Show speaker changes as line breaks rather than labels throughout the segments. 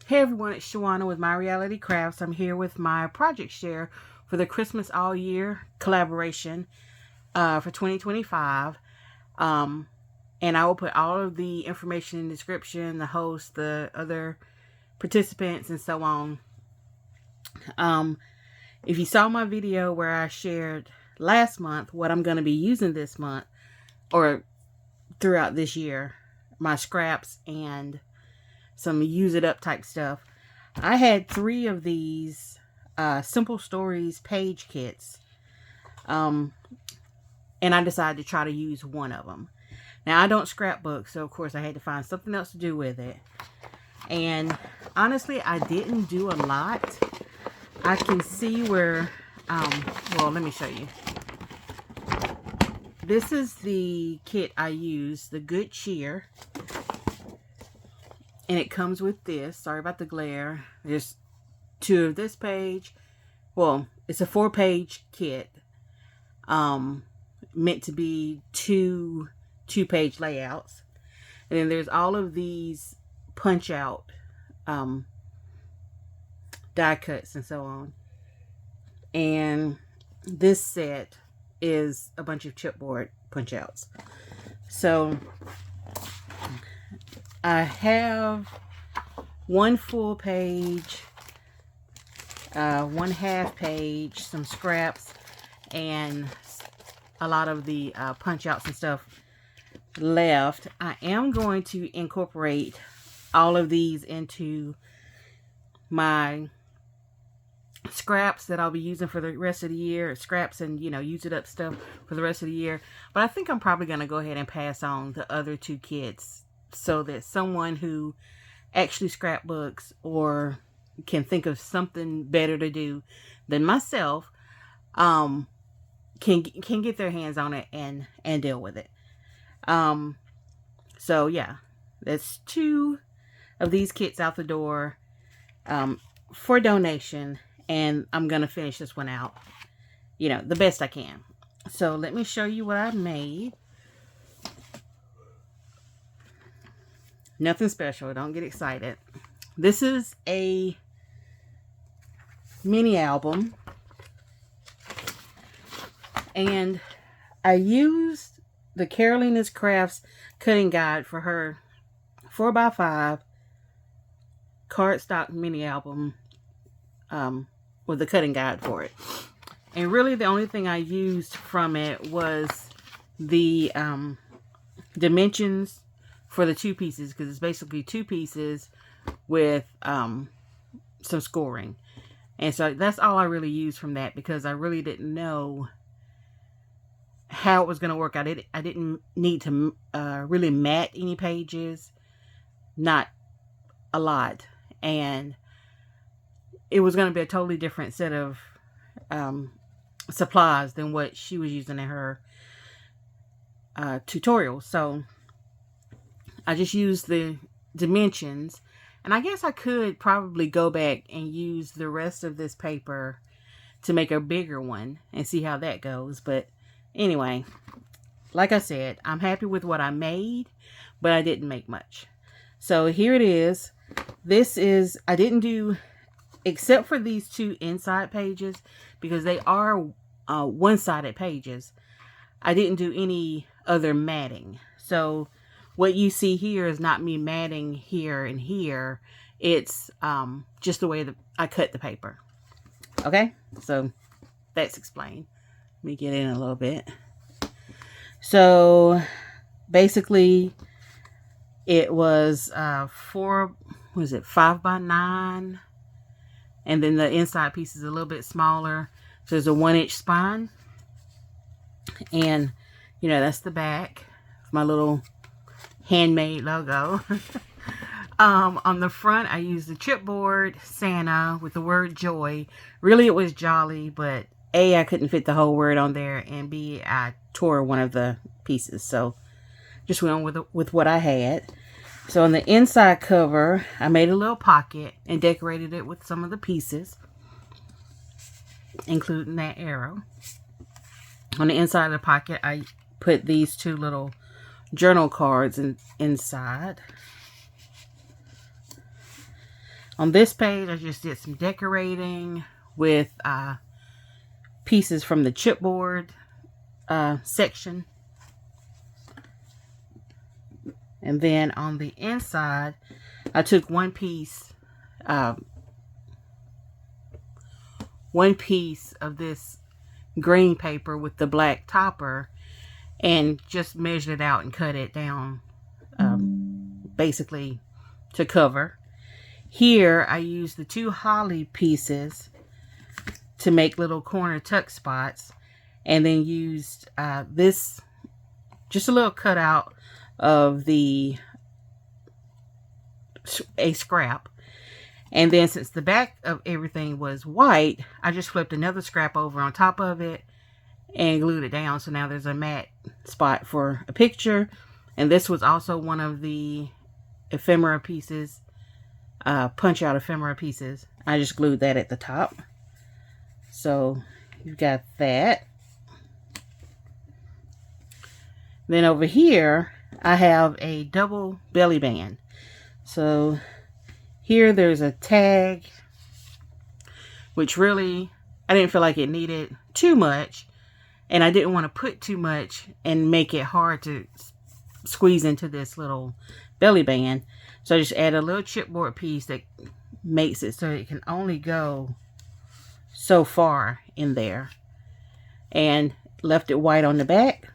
Hey everyone, it's Shawana with My Reality Crafts. I'm here with my project share for the Christmas All Year collaboration for 2025. And I will put all of the information in the description, the host, the other participants, and so on. If you saw my video where I shared last month what I'm going to be using this month or throughout this year, my scraps and some use it up type stuff, I had 3 of these Simple Stories page kits, and I decided to try to use one of them. Now, I don't scrapbook, so of course I had to find something else to do with it. And honestly, I didn't do a lot. I can see where, well, let me show you. This is the kit I use, the Good Cheer. And it comes with this. Sorry about the glare. There's 2 of this page. Well, it's a 4-page kit. Meant to be 2-page layouts. And then there's all of these punch out die cuts and so on. And this set is a bunch of chipboard punch outs. So I have 1 full page, 1 half page, some scraps, and a lot of the punch outs and stuff left. I am going to incorporate all of these into my scraps that I'll be using for the rest of the year. Scraps and, you know, use it up stuff for the rest of the year. But I think I'm probably going to go ahead and pass on the other 2 kits, so that someone who actually scrapbooks or can think of something better to do than myself can get their hands on it and deal with it. So yeah, that's 2 of these kits out the door for donation, and I'm gonna finish this one out, you know, the best I can. So let me show you what I made. Nothing special, don't get excited. This is a mini album, and I used the Carolina's Crafts cutting guide for her 4x5 cardstock mini album with the cutting guide for it. And really the only thing I used from it was the dimensions for the 2 pieces, because it's basically 2 pieces with some scoring. And so that's all I really used from that, because I really didn't know how it was going to work out. I didn't need to really mat any pages, not a lot, and it was going to be a totally different set of supplies than what she was using in her tutorial. So I just used the dimensions, and I guess I could probably go back and use the rest of this paper to make a bigger one and see how that goes. But anyway, like I said, I'm happy with what I made, but I didn't make much. So here it is. This is, I didn't do, except for these 2 inside pages, because they are one-sided pages, I didn't do any other matting. So what you see here is not me matting here and here. It's just the way that I cut the paper. Okay, so that's explained. Let me get in a little bit. So basically it was 5x9, and then the inside piece is a little bit smaller. So there's a 1-inch spine, and you know, that's the back of my little handmade logo. On the front, I used the chipboard Santa with the word joy. Really, it was jolly, but A, I couldn't fit the whole word on there, and B, I tore one of the pieces, so just went on with what I had. So on the inside cover, I made a little pocket and decorated it with some of the pieces, including that arrow. On the inside of the pocket, I put these 2 little journal cards inside. On this page, I just did some decorating with pieces from the chipboard section. And then on the inside, I took one piece of this green paper with the black topper and just measured it out and cut it down basically to cover. Here I used the 2 holly pieces to make little corner tuck spots, and then used this, just a little cutout of a scrap. And then since the back of everything was white, I just flipped another scrap over on top of it and glued it down. So now there's a matte spot for a picture. And this was also one of the ephemera pieces, punch out ephemera pieces. I just glued that at the top. So you've got that. Then over here, I have a double belly band. So here there's a tag, which really, I didn't feel like it needed too much. And I didn't want to put too much and make it hard to squeeze into this little belly band. So I just add a little chipboard piece that makes it so it can only go so far in there. And left it white on the back.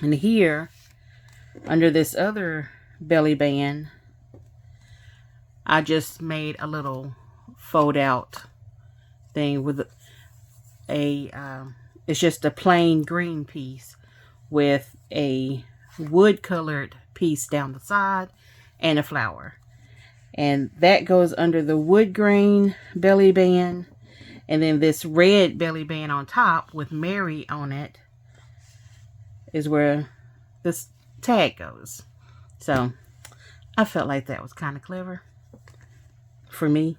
And here, under this other belly band, I just made a little fold out thing with it's just a plain green piece with a wood colored piece down the side and a flower. And that goes under the wood grain belly band. And then this red belly band on top with Mary on it is where this tag goes. So I felt like that was kind of clever for me.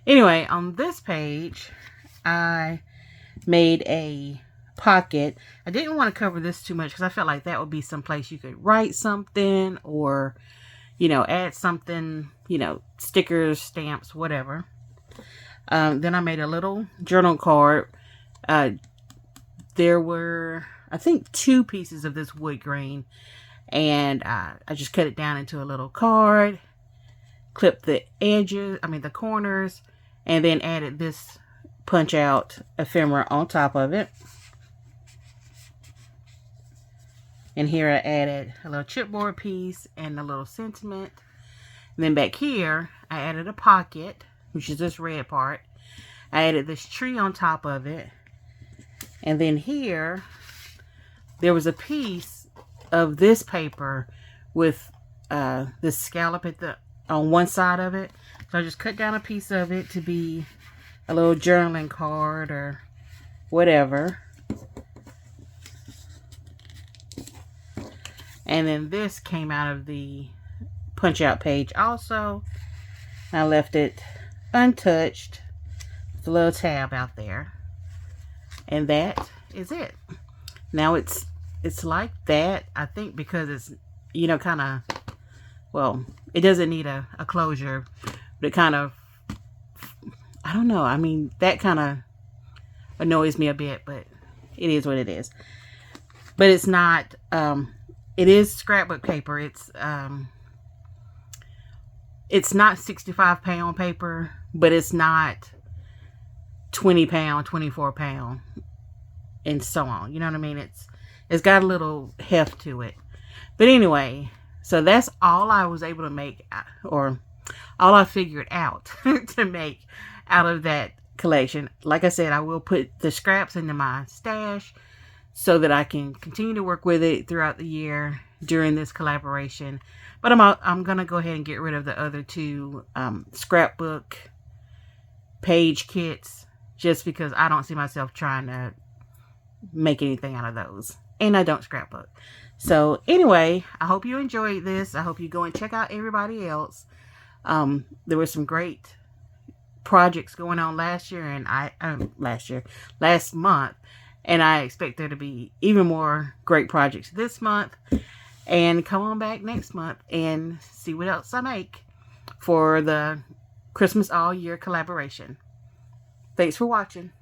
Anyway, on this page, I made a pocket. I didn't want to cover this too much because I felt like that would be some place you could write something or, you know, add something, you know, stickers, stamps, whatever. Then I made a little journal card. There were, I think, 2 pieces of this wood grain, and I just cut it down into a little card, clipped the edges, the corners, and then added this punch out ephemera on top of it. And here I added a little chipboard piece and a little sentiment. And then back here, I added a pocket, which is this red part. I added this tree on top of it. And then here, there was a piece of this paper with this scallop on one side of it. So I just cut down a piece of it to be a little journaling card or whatever. And then this came out of the punch out page also. I left it untouched with a little tab out there. And that is it. Now it's like that, I think, because it's, you know, kind of, well, it doesn't need a closure, but it kind of, I don't know. I mean, that kind of annoys me a bit, but it is what it is. But it's not, it is scrapbook paper. It's not 65-pound paper, but it's not 20-pound, 24-pound, and so on. You know what I mean? It's got a little heft to it. But anyway, so that's all I was able to make, or all I figured out to make out of that collection. Like I said, I will put the scraps into my stash so that I can continue to work with it throughout the year during this collaboration. But I'm going to go ahead and get rid of the other 2 scrapbook page kits, just because I don't see myself trying to make anything out of those. And I don't scrapbook. So anyway, I hope you enjoyed this. I hope you go and check out everybody else. There were some great projects going on last month. And I expect there to be even more great projects this month. And come on back next month and see what else I make. for the Christmas All Year collaboration. Thanks for watching.